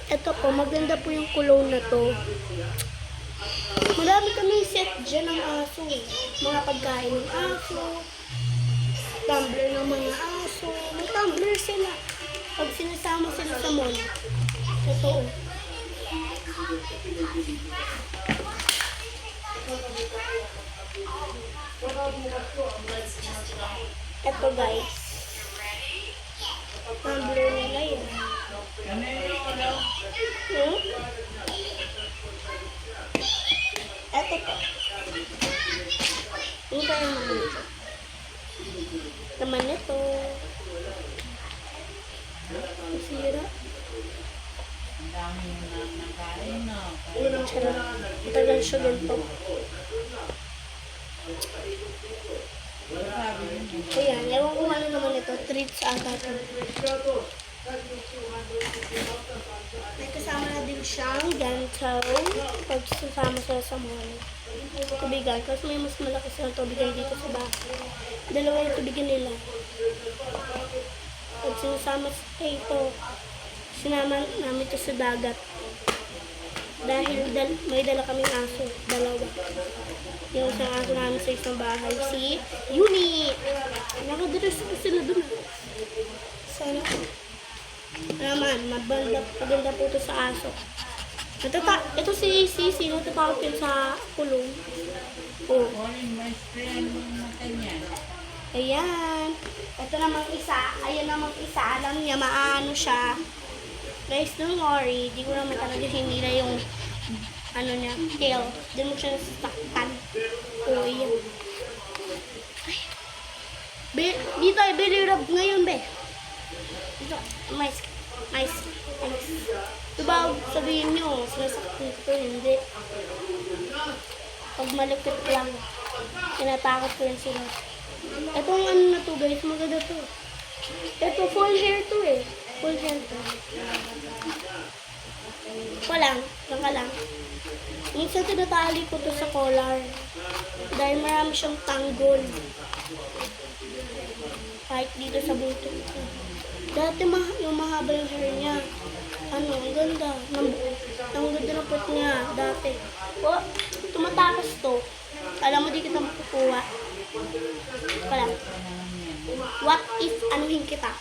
Ito po, maganda po yung cologne na to. Marami kami set dyan ng aso. Mga pagkain ng aso. Tumbler ng mga aso. May tumbler sila. Pag sinasama sila sa mall. Totoo. Ito guys. Tumbler nila yun. Ito po. Yung kaya naman ito. Naman ito. Masira. Ang dami yung nakain, no? Charot. Matagal siya ganito. Ayan, ewan ko ano naman ito. Treats ata ito. May kasama na din siyang ganito. Pag sasama sila sa mall. Tubigan. Kasi may mas malaki silang tubigan dito sa bahay. Dalawa yung tubigan nila. Pag sinasama ito, sinama namin ito sa dagat. Dahil may dala kaming aso. Dalawa. Yung isang aso namin sa isang bahay. Si Uni! Nakadress ko sila dun. Sana. Naman, maganda po ito sa aso. Ito si Sisi, natatawag yun sa kulong. Oh. May spray mo mata niya. Ayan. Ito namang isa. Ayan namang isa. Alam niya, maano siya. Guys, don't worry. Di ko naman talaga hinila yung ano niya, tail. Di mo siya nasasaktan. Oh, ayan. Dito ay belly rub ngayon, be. Dito. Nice. Diba, sabihin nyo, sinasaktan ko, hindi. Pag malupit lang, tinatakot ko yan sila. Itong ano na to guys, maganda to. Ito, full hair to eh. Full hair to. Lang ka lang. Minsan tinatali ko to sa collar. Dahil marami siyang tanggol. Kahit dito sa buto. Dati yung mahaba yung hair niya. Ano, ang ganda. Ang ganda ng puwet niya. Dati. Oh, tumatakas to. Alam mo, di kita makukuha. Pala. What if anuhin kita?